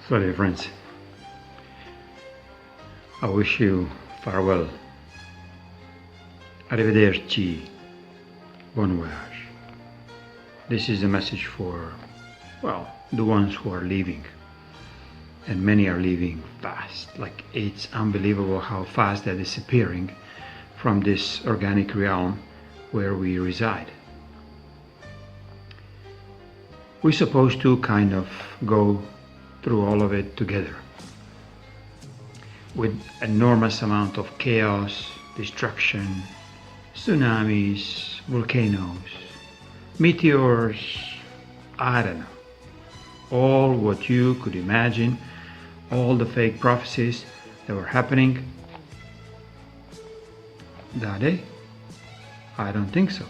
So dear friends, I wish you farewell. Arrivederci. Bon voyage. This is a message for, well, the ones who are leaving. And many are leaving fast. Like, it's unbelievable how fast they're disappearing from this organic realm where we reside. We're supposed to kind of go through all of it together, with enormous amount of chaos, destruction, tsunamis, volcanoes, meteors, I don't know, all what you could imagine, all the fake prophecies that were happening that day? I don't think so.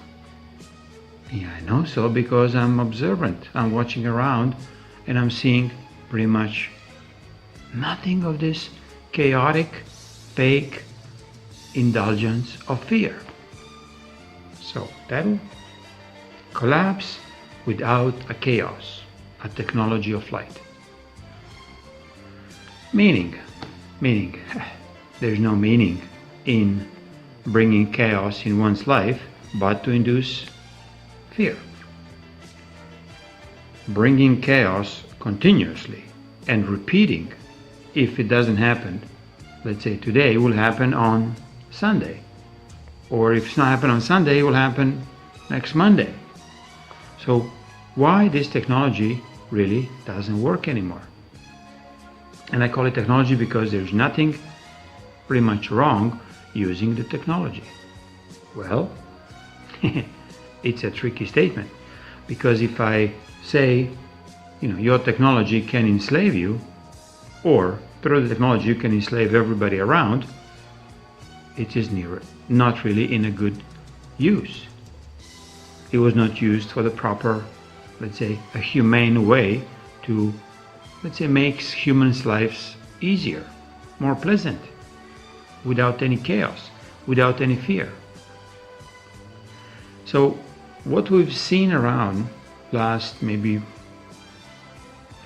Yeah, I know so because I'm observant. I'm watching around and I'm seeing pretty much nothing of this chaotic, fake indulgence of fear. So that'll collapse without a chaos, a technology of light. Meaning, there's no meaning in bringing chaos in one's life but to induce fear. Bringing chaos continuously and repeating, if it doesn't happen, let's say today, it will happen on Sunday. Or if it's not happen on Sunday, it will happen next Monday. So why this technology really doesn't work anymore? And I call it technology because there's nothing pretty much wrong using the technology. Well, it's a tricky statement, because if I say, your technology can enslave you, or through the technology you can enslave everybody around, it is not really in a good use. It was not used for the proper, let's say, a humane way to, let's say, makes humans' lives easier, more pleasant, without any chaos, without any fear. So what we've seen around last maybe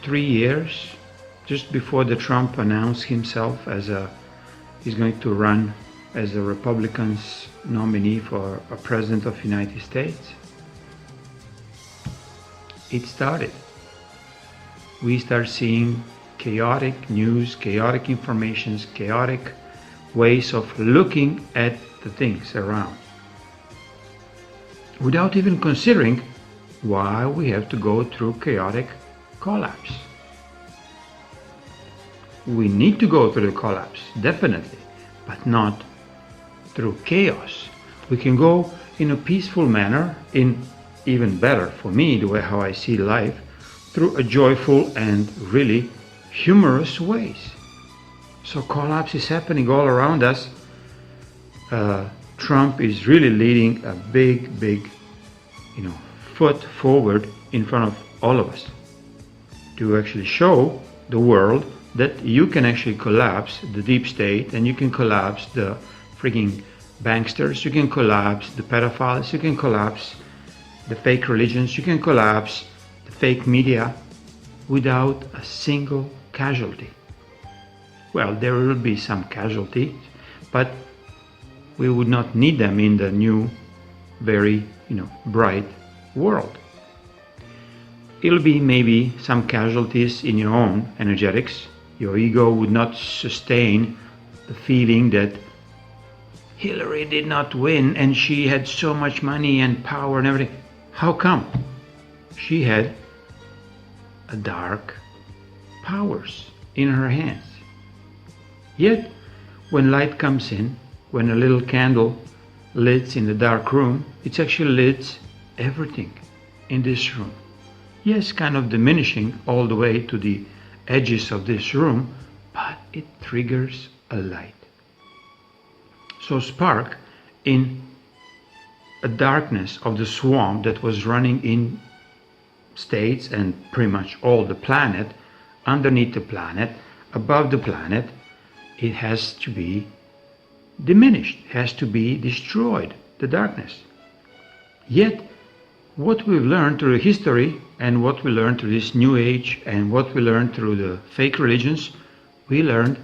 3 years, just before the Trump announced himself as he's going to run as a Republican's nominee for a president of the United States, it started. We start seeing chaotic news, chaotic informations, chaotic ways of looking at the things around, without even considering why we have to go through chaotic collapse. We need to go through the collapse, definitely, but not through chaos. We can go in a peaceful manner, in even better for me, the way how I see life, through a joyful and really humorous ways. So collapse is happening all around us. Trump is really leading a big, foot forward in front of all of us to actually show the world that you can actually collapse the deep state, and you can collapse the freaking banksters, you can collapse the pedophiles, you can collapse the fake religions, you can collapse the fake media without a single casualty. Well, there will be some casualties, but we would not need them in the new, very, bright world. It'll be maybe some casualties in your own energetics. Your ego would not sustain the feeling that Hillary did not win and she had so much money and power and everything. How come? She had a dark powers in her hands. Yet, when light comes in, when a little candle lights in the dark room, it actually lights everything in this room. Yes, kind of diminishing all the way to the edges of this room, but it triggers a light. So spark in a darkness of the swamp that was running in states and pretty much all the planet, underneath the planet, above the planet, it has to be diminished, has to be destroyed, the darkness. Yet what we've learned through history and what we learned through this new age and what we learned through the fake religions, we learned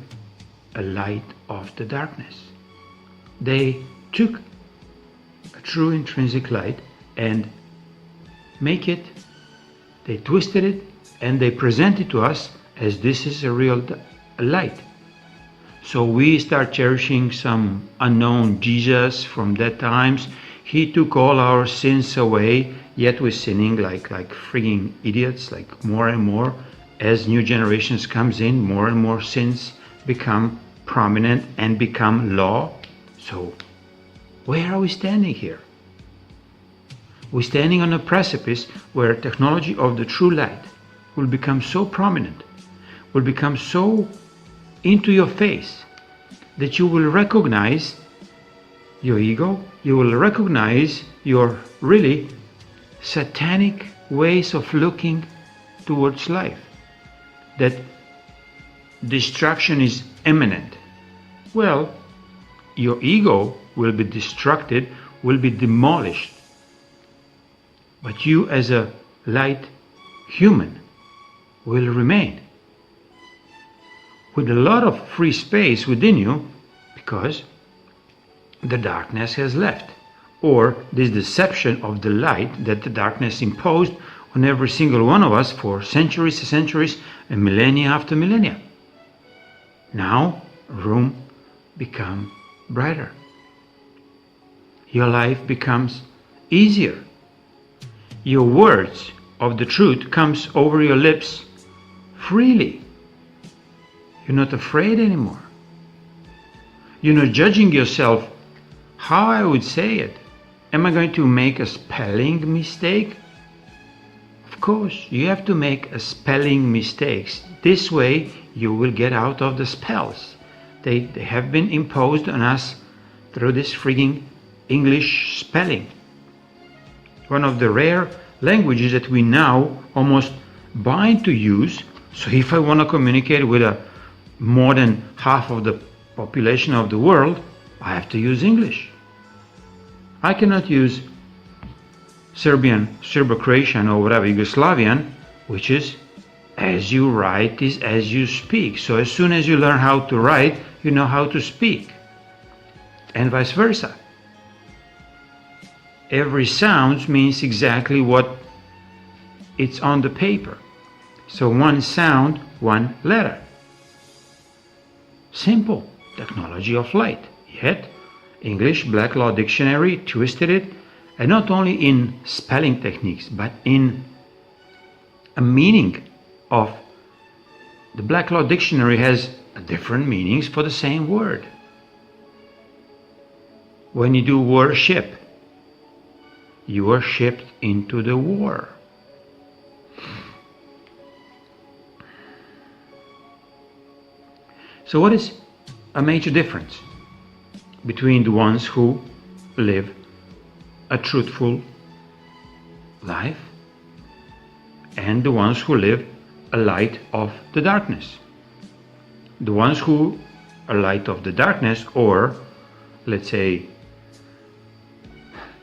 a light of the darkness. They took a true intrinsic light and they twisted it and they present it to us as this is a real light. So we start cherishing some unknown Jesus from that times. He took all our sins away, yet we're sinning like frigging idiots, like more and more. As new generations comes in, more and more sins become prominent and become law. So where are we standing here? We're standing on a precipice where technology of the true light will become so prominent, will become so into your face that you will recognize your ego, you will recognize your really satanic ways of looking towards life, that destruction is imminent. Well, your ego will be destructed, will be demolished, but you as a light human will remain with a lot of free space within you, because the darkness has left, or this deception of the light that the darkness imposed on every single one of us for centuries and centuries and millennia after millennia. Now room becomes brighter. Your life becomes easier. Your words of the truth comes over your lips freely. You're not afraid anymore. You're not judging yourself. How I would say it? Am I going to make a spelling mistake? Of course, you have to make a spelling mistakes. This way you will get out of the spells. They have been imposed on us through this frigging English spelling. One of the rare languages that we now almost bind to use. So if I want to communicate with more than half of the population of the world, I have to use English. I cannot use Serbian, Serbo-Croatian or whatever, Yugoslavian, which is as you write is as you speak. So as soon as you learn how to write, you know how to speak, and vice versa. Every sound means exactly what it's on the paper. So one sound, one letter. Simple technology of light. Yet English Black Law Dictionary twisted it, and not only in spelling techniques, but in a meaning of the Black Law Dictionary has different meanings for the same word. When you do worship, you are shipped into the war. So what is a major difference between the ones who live a truthful life and the ones who live a light of the darkness? The ones who are light of the darkness, or let's say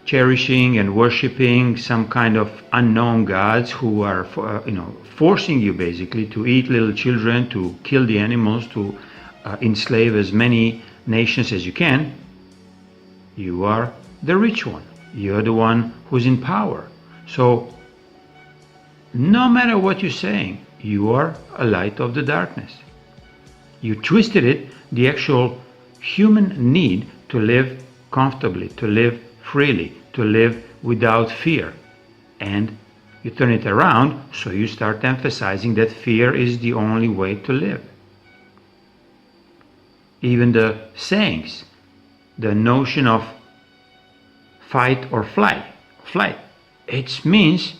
cherishing and worshipping some kind of unknown gods who are forcing you basically to eat little children, to kill the animals, to enslave as many nations as you can. You are the rich one. You're the one who's in power. So no matter what you're saying, you are a light of the darkness. You twisted it, the actual human need to live comfortably, to live freely, to live without fear. And you turn it around, so you start emphasizing that fear is the only way to live. Even the sayings, the notion of fight or flight, it means,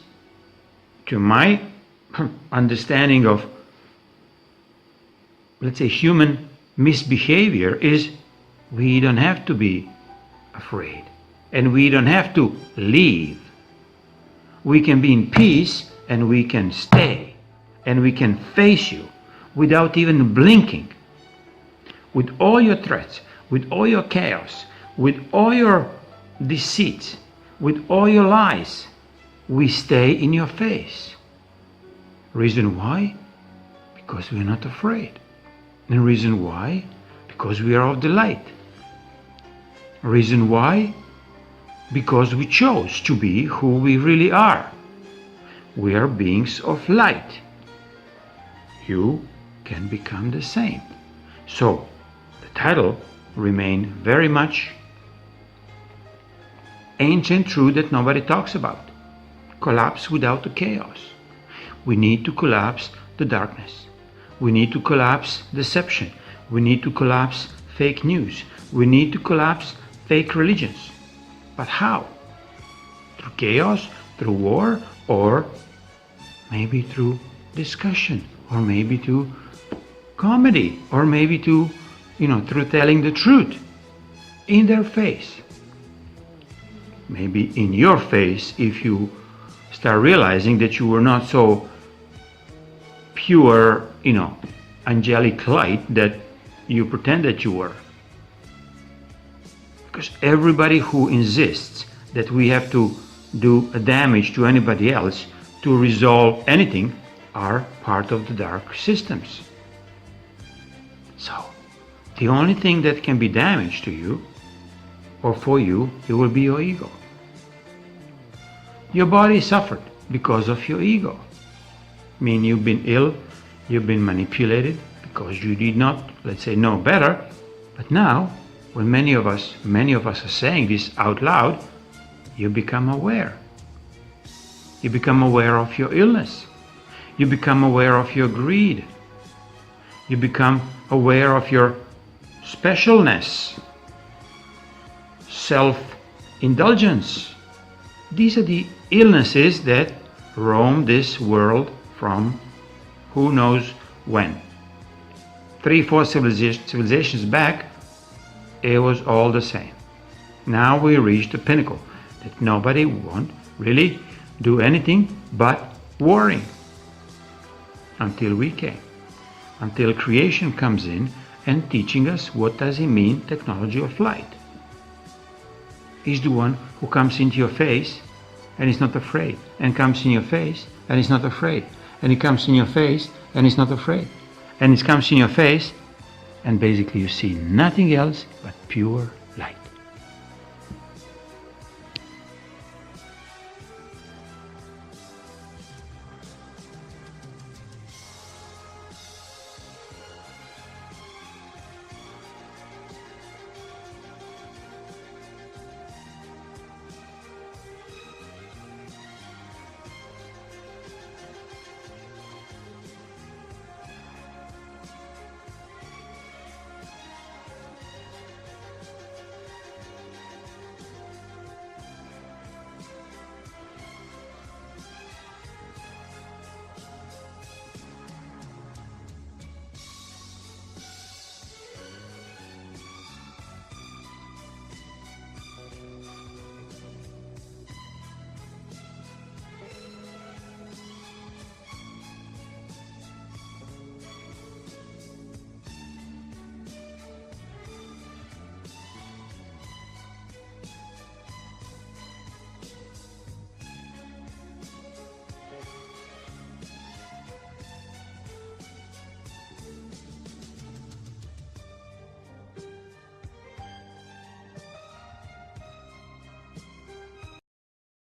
to my understanding of, let's say, human misbehavior, is we don't have to be afraid and we don't have to leave. We can be in peace and we can stay and we can face you without even blinking. With all your threats, with all your chaos, with all your deceits, with all your lies, we stay in your face. Reason why? Because we are not afraid. And reason why? Because we are of the light. Reason why? Because we chose to be who we really are. We are beings of light. You can become the same. So, the title remains very much ancient truth that nobody talks about. Collapse without the chaos. We need to collapse the darkness. We need to collapse deception. We need to collapse fake news. We need to collapse fake religions. But how? Through chaos, through war, or maybe through discussion, or maybe through comedy, or maybe through telling the truth in their face. Maybe in your face if you start realizing that you were not so pure, angelic light that you pretend that you were. Because everybody who insists that we have to do a damage to anybody else to resolve anything are part of the dark systems. So, the only thing that can be damaged to you or for you, it will be your ego. Your body suffered because of your ego. I mean, you've been ill, you've been manipulated because you did not, let's say, know better. But now, when many of us are saying this out loud, you become aware. You become aware of your illness. You become aware of your greed. You become aware of your specialness, self-indulgence. These are the illnesses that roam this world from who knows when. 3-4 civilizations back, it was all the same. Now we reached the pinnacle that nobody won't really do anything but warring. Until we came. Until creation comes in and teaching us what does it mean, technology of light. He's the one who comes into your face and is not afraid, and comes in your face and is not afraid, and he comes in your face and is not afraid, and it comes in your face and basically you see nothing else but pure